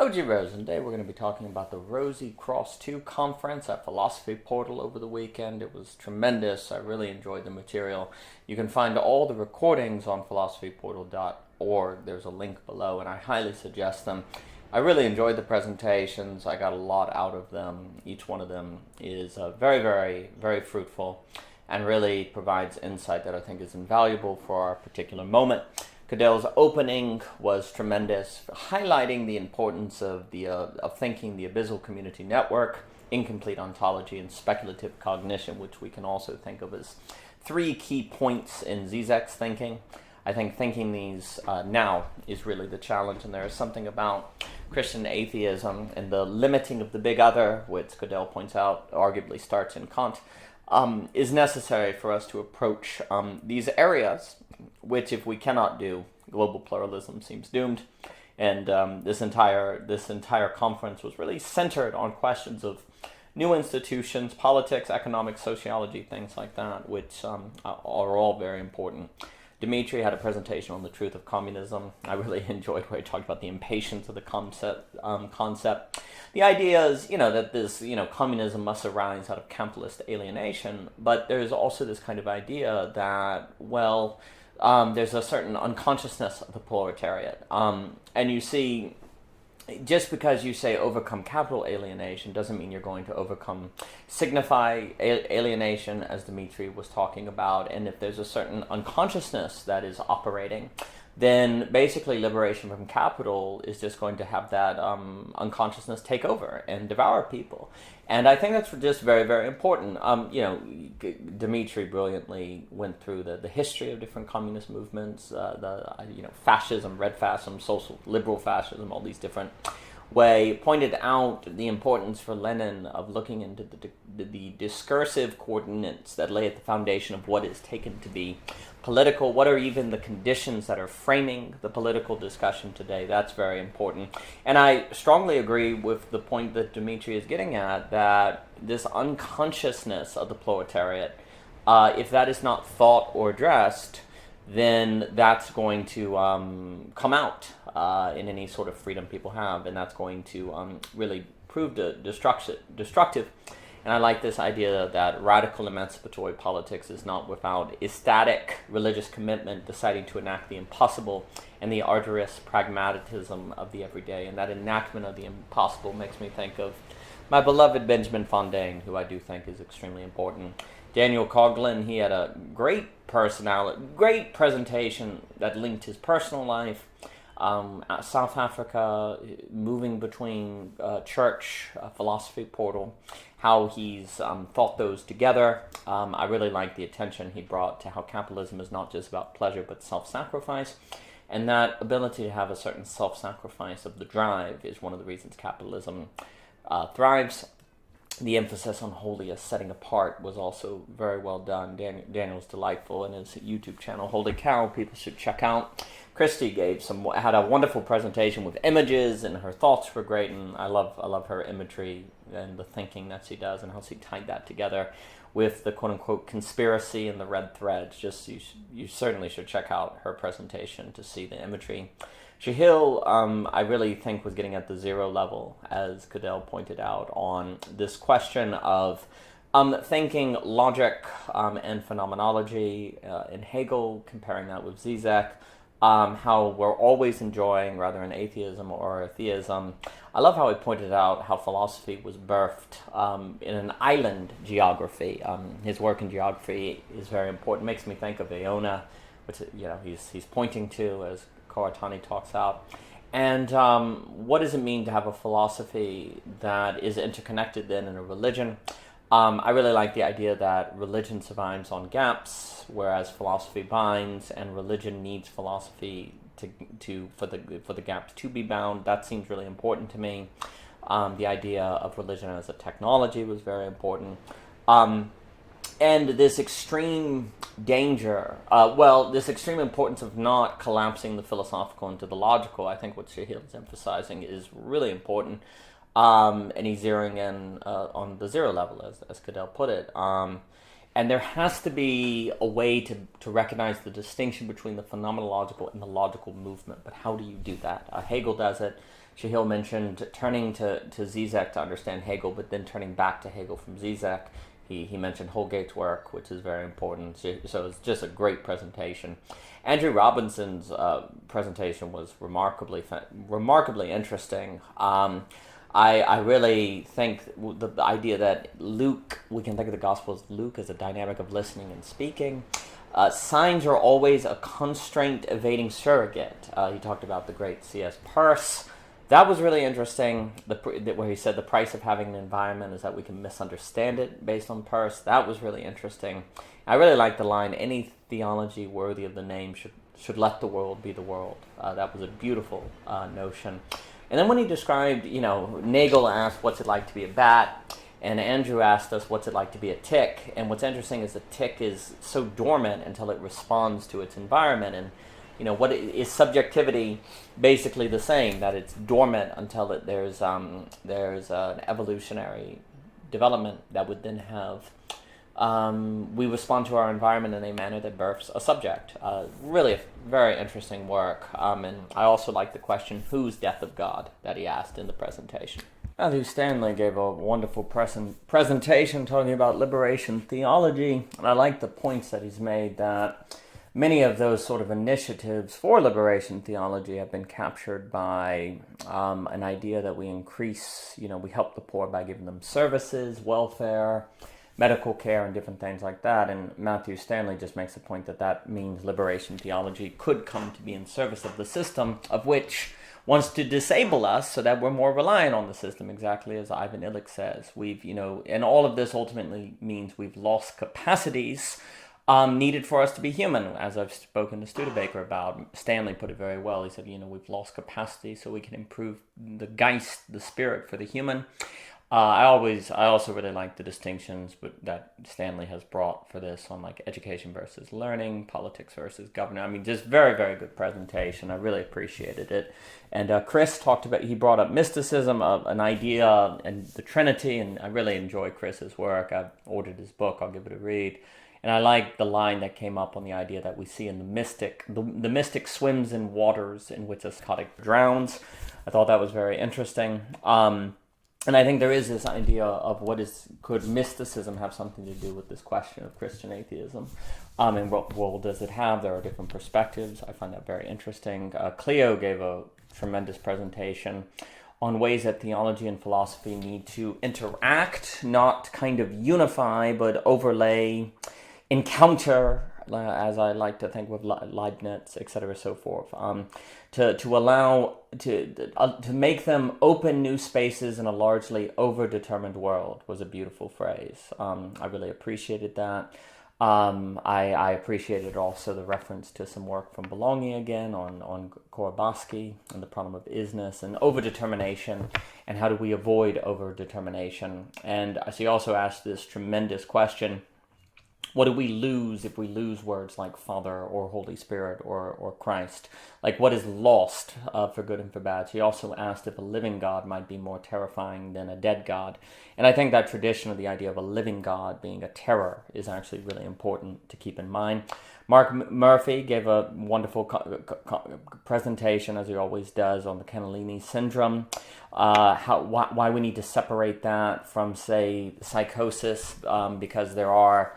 Koji Rose, and today we're going to be talking about the Rosy Cross 2 conference at Philosophy Portal over the weekend. It was tremendous. I really enjoyed the material. You can find all the recordings on philosophyportal.org. There's a link below, and I highly suggest them. I really enjoyed the presentations. I got a lot out of them. Each one of them is very, very, very fruitful and really provides insight that I think is invaluable for our particular moment. Cadell's opening was tremendous, highlighting the importance of thinking the abyssal community network, incomplete ontology, and speculative cognition, which we can also think of as three key points in Zizek's thinking. I think thinking these now is really the challenge, and there is something about Christian atheism and the limiting of the big other, which Cadell points out arguably starts in Kant, is necessary for us to approach these areas, which if we cannot do, global pluralism seems doomed. And this entire conference was really centered on questions of new institutions, politics, economics, sociology, things like that, which are all very important. Dimitri had a presentation on the truth of communism. I really enjoyed where he talked about the impatience of the concept. The idea is, that this, communism must arise out of capitalist alienation, but there's also this kind of idea that, there's a certain unconsciousness of the proletariat. And you see, just because you say overcome capital alienation doesn't mean you're going to signify alienation, as Dimitri was talking about. And if there's a certain unconsciousness that is operating, then basically liberation from capital is just going to have that unconsciousness take over and devour people. And I think that's just very, very important. Dimitri brilliantly went through the history of different communist movements, fascism, red fascism, social liberal fascism, all these different pointed out the importance for Lenin of looking into the discursive coordinates that lay at the foundation of what is taken to be political. What are even the conditions that are framing the political discussion today? That's very important. And I strongly agree with the point that Dimitri is getting at, that this unconsciousness of the proletariat, if that is not thought or addressed, then that's going to come out in any sort of freedom people have, and that's going to really prove destructive. And I like this idea that radical emancipatory politics is not without ecstatic religious commitment, deciding to enact the impossible and the arduous pragmatism of the everyday. And that enactment of the impossible makes me think of my beloved Benjamin Fontaine, who I do think is extremely important. Daniel Coughlin, he had a great presentation that linked his personal life, South Africa, moving between church, philosophy portal, how he's thought those together. I really like the attention he brought to how capitalism is not just about pleasure but self-sacrifice, and that ability to have a certain self-sacrifice of the drive is one of the reasons capitalism thrives. The emphasis on holiest, setting apart, was also very well done. Daniel's delightful, and his YouTube channel, Holy Cow, people should check out. Christy had a wonderful presentation with images, and her thoughts were great, and I love her imagery and the thinking that she does, and how she tied that together with the quote-unquote conspiracy and the red threads. You certainly should check out her presentation to see the imagery. Shahil, I really think, was getting at the zero level, as Cadell pointed out, on this question of thinking logic and phenomenology in Hegel, comparing that with Zizek, how we're always enjoying rather an atheism or a theism. I love how he pointed out how philosophy was birthed in an island geography. His work in geography is very important. It makes me think of Iona, which he's pointing to as Karatani talks out. And what does it mean to have a philosophy that is interconnected then in a religion? I really like the idea that religion survives on gaps, whereas philosophy binds, and religion needs philosophy for the gaps to be bound. That seems really important to me. The idea of religion as a technology was very important. And this extreme danger, this extreme importance of not collapsing the philosophical into the logical, I think what Shahil is emphasizing is really important. And he's zeroing in on the zero level, as Cadell put it. And there has to be a way to recognize the distinction between the phenomenological and the logical movement. But how do you do that? Hegel does it. Shahil mentioned turning to Zizek to understand Hegel, but then turning back to Hegel from Zizek. He mentioned Holgate's work, which is very important. So it's just a great presentation. Andrew Robinson's presentation was remarkably interesting. I really think the idea that Luke, we can think of the Gospel as Luke as a dynamic of listening and speaking. Signs are always a constraint-evading surrogate. He talked about the great C.S. Peirce. That was really interesting, where he said the price of having an environment is that we can misunderstand it based on Peirce. That was really interesting. I really like the line, any theology worthy of the name should let the world be the world. That was a beautiful notion. And then when he described, Nagel asked, what's it like to be a bat? And Andrew asked us, what's it like to be a tick? And what's interesting is the tick is so dormant until it responds to its environment. And what is subjectivity basically the same, that it's dormant until there's an evolutionary development that would then have we respond to our environment in a manner that births a subject. Really a very interesting work. And I also like the question, whose death of God, that he asked in the presentation. Matthew Stanley gave a wonderful presentation talking about liberation theology. And I like the points that he's made, that many of those sort of initiatives for liberation theology have been captured by an idea that we increase, we help the poor by giving them services, welfare, medical care, and different things like that. And Matthew Stanley just makes the point that means liberation theology could come to be in service of the system, of which wants to disable us so that we're more reliant on the system, exactly as Ivan Illich says. And all of this ultimately means we've lost capacities needed for us to be human, as I've spoken to Studebaker about. Stanley put it very well. He said, we've lost capacity so we can improve the Geist, the spirit for the human. I also really like the distinctions that Stanley has brought for this on like education versus learning, politics versus government. Just very, very good presentation. I really appreciated it. And Chris he brought up mysticism, an idea, and the Trinity, and I really enjoy Chris's work. I've ordered his book. I'll give it a read. And I like the line that came up on the idea that we see in the mystic. The mystic swims in waters in which a psychotic drowns. I thought that was very interesting. And I think there is this idea of could mysticism have something to do with this question of Christian atheism? And what role does it have? There are different perspectives. I find that very interesting. Cleo gave a tremendous presentation on ways that theology and philosophy need to interact, not kind of unify, but overlay, encounter, as I like to think with Leibniz, etc., so forth, to make them open new spaces in a largely overdetermined world was a beautiful phrase. I really appreciated that. I appreciated also the reference to some work from Bologna again on Korobowski and the problem of isness and overdetermination, and how do we avoid overdetermination. And she also asked this tremendous question: what do we lose if we lose words like Father or Holy Spirit or Christ? Like, what is lost for good and for bad? She also asked if a living God might be more terrifying than a dead God. And I think that tradition of the idea of a living God being a terror is actually really important to keep in mind. Mark Murphy gave a wonderful presentation, as he always does, on the Cannellini syndrome, why we need to separate that from, say, psychosis, because there are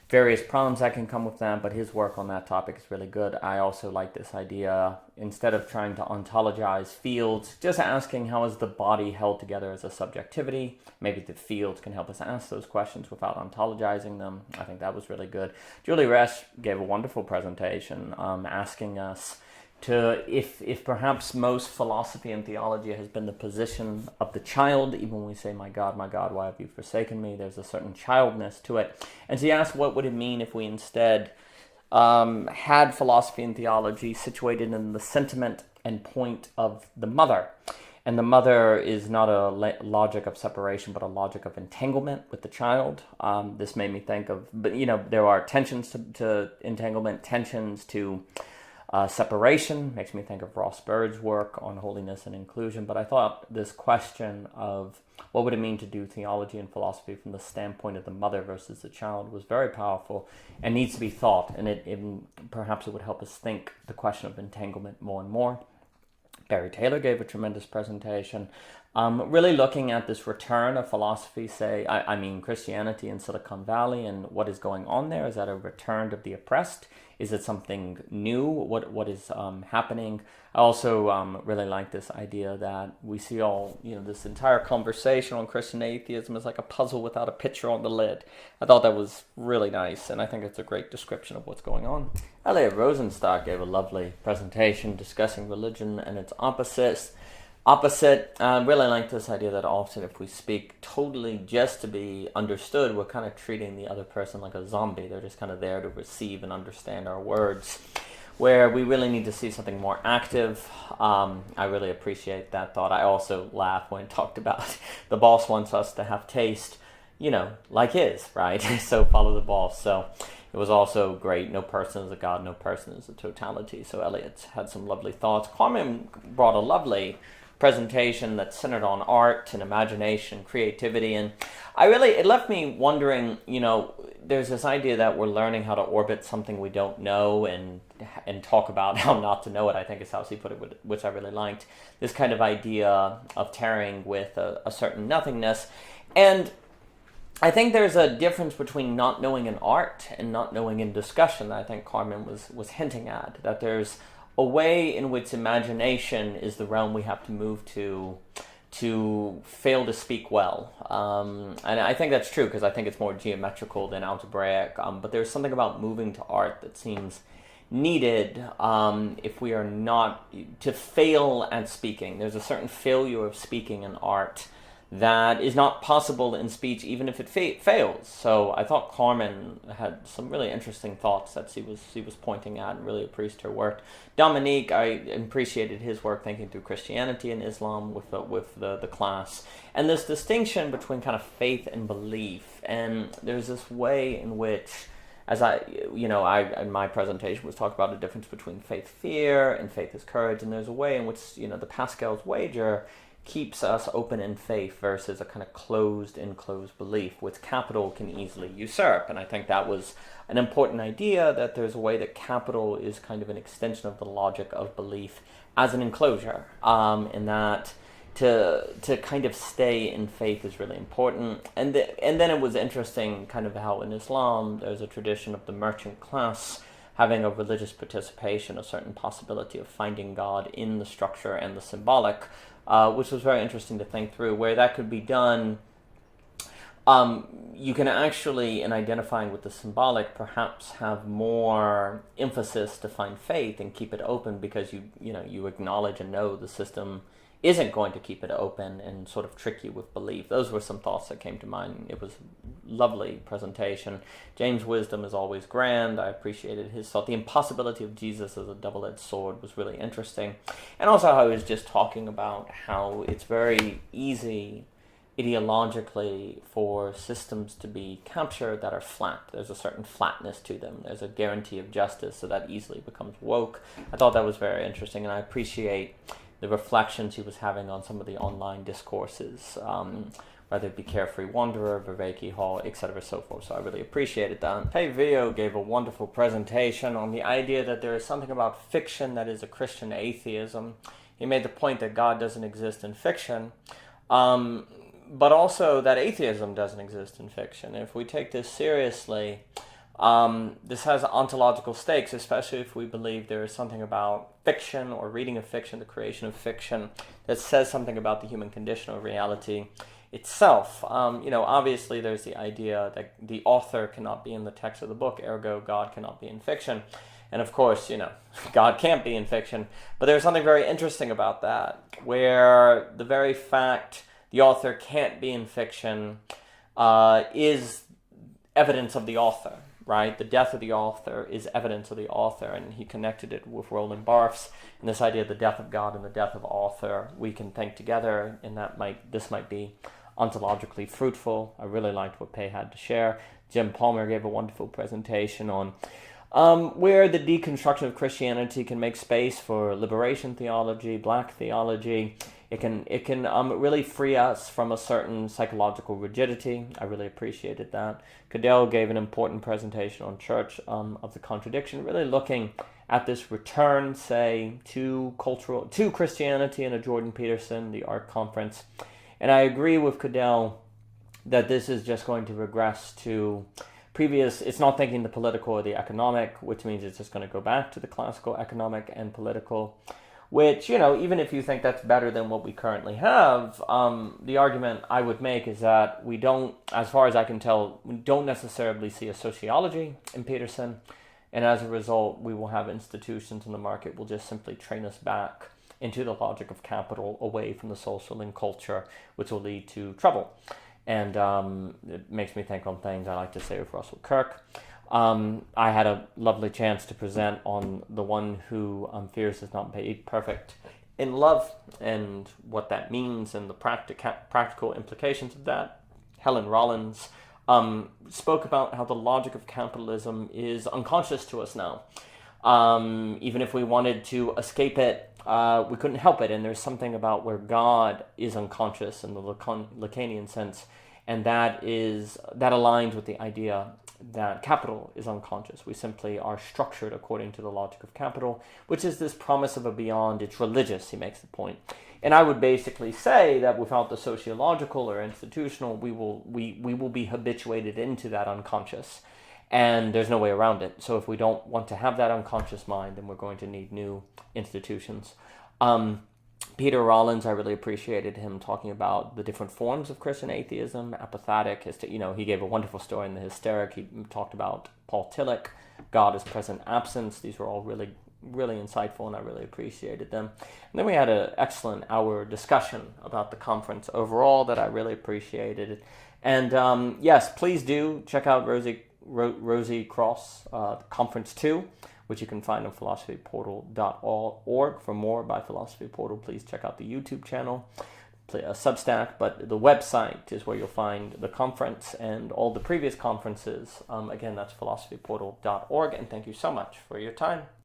various problems that can come with that, but his work on that topic is really good. I also like this idea, instead of trying to ontologize fields, just asking how is the body held together as a subjectivity. Maybe the fields can help us ask those questions without ontologizing them. I think that was really good. Julie Resch gave a wonderful presentation asking us if perhaps most philosophy and theology has been the position of the child. Even when we say, my God, why have you forsaken me? There's a certain childness to it. And she asked, what would it mean if we instead had philosophy and theology situated in the sentiment and point of the mother? And the mother is not a logic of separation, but a logic of entanglement with the child. This made me think of, there are tensions to entanglement, tensions to separation. Makes me think of Ross Bird's work on holiness and inclusion. But I thought this question of what would it mean to do theology and philosophy from the standpoint of the mother versus the child was very powerful and needs to be thought. And perhaps it would help us think the question of entanglement more and more. Gary Taylor gave a tremendous presentation, really looking at this return of philosophy, Christianity in Silicon Valley, and what is going on there. Is that a return of the oppressed? Is it something new? What is happening? I also really like this idea that we see this entire conversation on Christian atheism is like a puzzle without a picture on the lid. I thought that was really nice, and I think it's a great description of what's going on. Elliot Rosenstock gave a lovely presentation discussing religion and its opposites. I really like this idea that often if we speak totally just to be understood, we're kind of treating the other person like a zombie. They're just kind of there to receive and understand our words, where we really need to see something more active. I really appreciate that thought. I also laugh when talked about the boss wants us to have taste, like his, right? So follow the boss. So it was also great. No person is a God, no person is a totality. So Elliot's had some lovely thoughts. Carmen brought a lovely presentation that centered on art and imagination, creativity, and it left me wondering, there's this idea that we're learning how to orbit something we don't know and talk about how not to know it, I think is how she put it, which I really liked. This kind of idea of tarrying with a certain nothingness. And I think there's a difference between not knowing in art and not knowing in discussion that I think Carmen was hinting at, that there's a way in which imagination is the realm we have to move to fail to speak well. And I think that's true because I think it's more geometrical than algebraic. But there's something about moving to art that seems needed if we are not to fail at speaking. There's a certain failure of speaking in art that is not possible in speech even if it fails. So I thought Carmen had some really interesting thoughts that she was pointing at, and really appreciated her work. Dominique, I appreciated his work thinking through Christianity and Islam with the class, and this distinction between kind of faith and belief. And there's this way in which, as I in my presentation was talking about the difference between faith fear and faith is courage, and there's a way in which the Pascal's wager keeps us open in faith versus a kind of enclosed belief, which capital can easily usurp. And I think that was an important idea, that there's a way that capital is kind of an extension of the logic of belief as an enclosure, and that to kind of stay in faith is really important. And then it was interesting kind of how in Islam there's a tradition of the merchant class having a religious participation, a certain possibility of finding God in the structure and the symbolic, which was very interesting to think through, where that could be done. You can actually, in identifying with the symbolic, perhaps have more emphasis to find faith and keep it open, because you acknowledge and know the system isn't going to keep it open and sort of trick you with belief. Those were some thoughts that came to mind. It was a lovely presentation. James' wisdom is always grand. I appreciated his thought. The impossibility of Jesus as a double-edged sword was really interesting. And also how he was just talking about how it's very easy ideologically for systems to be captured that are flat. There's a certain flatness to them. There's a guarantee of justice, so that easily becomes woke. I thought that was very interesting, and I appreciate the reflections he was having on some of the online discourses, whether it be Carefree Wanderer, Viveki Hall, etc., so forth. So I really appreciated that. Pei Vio gave a wonderful presentation on the idea that there is something about fiction that is a Christian atheism. He made the point that God doesn't exist in fiction, but also that atheism doesn't exist in fiction. If we take this seriously, this has ontological stakes, especially if we believe there is something about fiction or reading of fiction, the creation of fiction, that says something about the human condition or reality itself. Obviously there's the idea that the author cannot be in the text of the book, ergo God cannot be in fiction. And of course, God can't be in fiction. But there's something very interesting about that, where the very fact the author can't be in fiction is evidence of the author. Right? The death of the author is evidence of the author, and he connected it with Roland Barthes and this idea of the death of God and the death of author. We can think together, and this might be ontologically fruitful. I really liked what Pei had to share. Jim Palmer gave a wonderful presentation on where the deconstruction of Christianity can make space for liberation theology, black theology. It can really free us from a certain psychological rigidity. I really appreciated that. Cadell gave an important presentation on Church of the Contradiction, really looking at this return, say, to Christianity and a Jordan Peterson, the ARC conference. And I agree with Cadell that this is just going to regress to previous. It's not thinking the political or the economic, which means it's just going to go back to the classical economic and political, which, even if you think that's better than what we currently have, the argument I would make is that we don't, as far as I can tell, we don't necessarily see a sociology in Peterson, and as a result, we will have institutions in the market will just simply train us back into the logic of capital, away from the social and culture, which will lead to trouble. And it makes me think on things I like to say with Russell Kirk. I had a lovely chance to present on the one who fears is not made perfect in love, and what that means and the practical implications of that. Helen Rollins spoke about how the logic of capitalism is unconscious to us now. Even if we wanted to escape it, we couldn't help it. And there's something about where God is unconscious in the Lacanian sense, and that aligns with the idea that capital is unconscious. We simply are structured according to the logic of capital, which is this promise of a beyond. It's religious, he makes the point. And I would basically say that without the sociological or institutional, we will be habituated into that unconscious, and there's no way around it. So if we don't want to have that unconscious mind, then we're going to need new institutions. Peter Rollins, I really appreciated him talking about the different forms of Christian atheism, apophatic. He gave a wonderful story in The Hysteric. He talked about Paul Tillich, God is present absence. These were all really, really insightful, and I really appreciated them. And then we had an excellent hour discussion about the conference overall that I really appreciated. And yes, please do check out Rosy Cross, Conference 2, which you can find on philosophyportal.org. For more by Philosophy Portal, please check out the YouTube channel, Substack, but the website is where you'll find the conference and all the previous conferences. Again, that's philosophyportal.org, and thank you so much for your time.